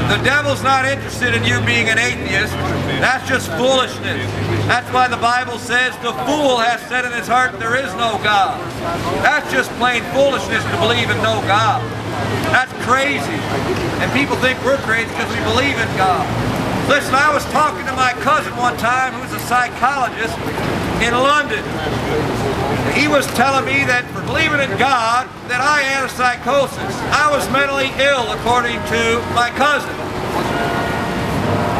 The devil's not interested in you being an atheist. That's just foolishness. That's why the Bible says the fool has said in his heart there is no God. That's just plain foolishness to believe in no God. That's crazy. And people think we're crazy because we believe in God. Listen, I was talking to my cousin one time who's a psychologist in London. He was telling me that for believing in God, that I had a psychosis. I was mentally ill, according to my cousin.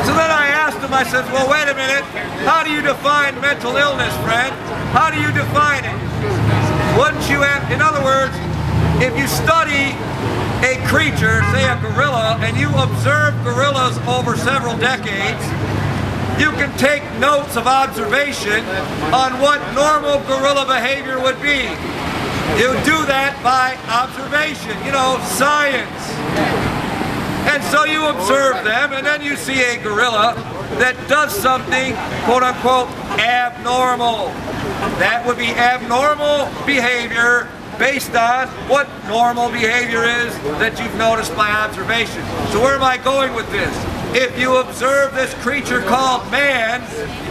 So then I asked him, I said, well, wait a minute, how do you define mental illness, friend? How do you define it? Wouldn't you have, in other words, if you study a creature, say a gorilla, and you observe gorillas over several decades, you can take notes of observation on what normal gorilla behavior would be. You do that by observation, you know, science. And so you observe them, and then you see a gorilla that does something, quote unquote, abnormal. That would be abnormal behavior based on what normal behavior is that you've noticed by observation. So where am I going with this? If you observe this creature called man,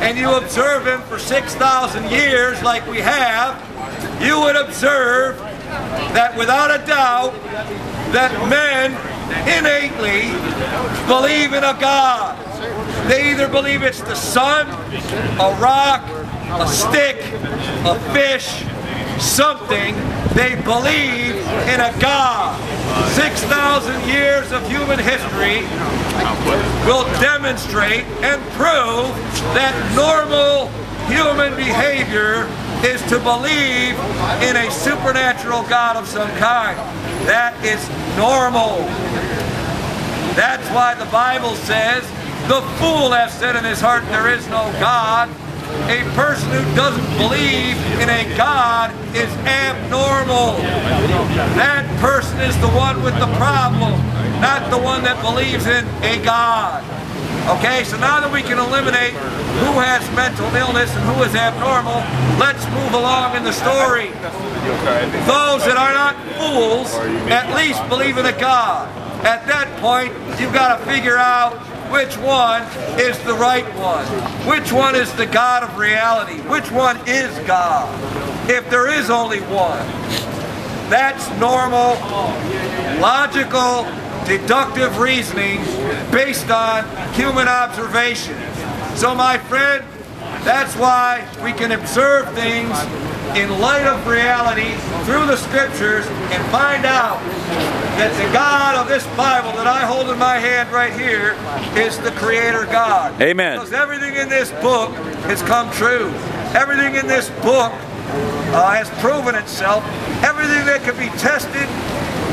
and you observe him for 6,000 years like we have, you would observe that without a doubt that men innately believe in a God. They either believe it's the sun, a rock, a stick, a fish, something. They believe in a God. 6,000 years of human history will demonstrate and prove that normal human behavior is to believe in a supernatural God of some kind. That is normal. That's why the Bible says, the fool hath said in his heart there is no God. A person who doesn't believe in a God is abnormal. That person is the one with the problem, not the one that believes in a God. Okay, so now that we can eliminate who has mental illness and who is abnormal, let's move along in the story. Those that are not fools at least believe in a God. At that point, you've got to figure out which one is the right one. Which one is the God of reality? Which one is God? If there is only one. That's normal, logical, deductive reasoning based on human observation. So my friend, that's why we can observe things in light of reality through the scriptures and find out that the God of this Bible that I hold in my hand right here is the Creator God. Amen. Because everything in this book has come true. Everything in this book has proven itself. Everything that can be tested,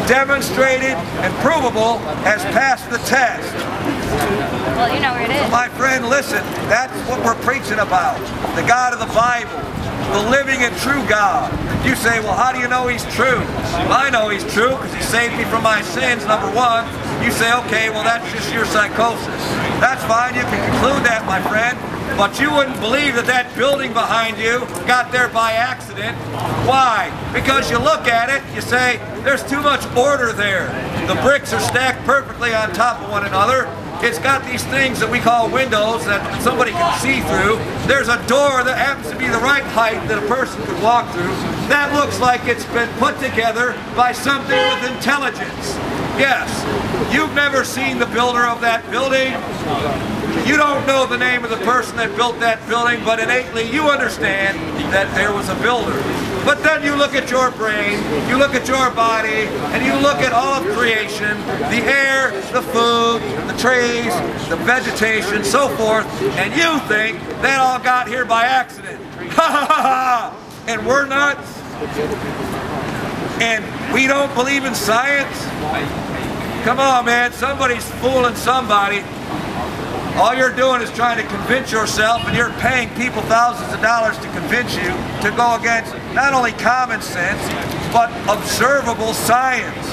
demonstrated, and provable has passed the test. Well, you know where it is. So my friend, listen, that's what we're preaching about. The God of the Bible. The living and true God. You say, well, how do you know He's true? Well, I know He's true because He saved me from my sins, number one. You say, okay, well, that's just your psychosis. That's fine, you can conclude that, my friend. But you wouldn't believe that that building behind you got there by accident. Why? Because you look at it, you say, there's too much order there. The bricks are stacked perfectly on top of one another. It's got these things that we call windows that somebody can see through. There's a door that happens to be the right height that a person could walk through. That looks like it's been put together by something with intelligence. Yes, you've never seen the builder of that building. You don't know the name of the person that built that building, but innately you understand that there was a builder. But then you look at your brain, you look at your body, and you look at all of creation, the air, the food, the trees, the vegetation, so forth, and you think that all got here by accident. Ha ha ha ha! And we're nuts? And we don't believe in science? Come on, man, somebody's fooling somebody. All you're doing is trying to convince yourself, and you're paying people thousands of dollars to convince you to go against not only common sense, but observable science.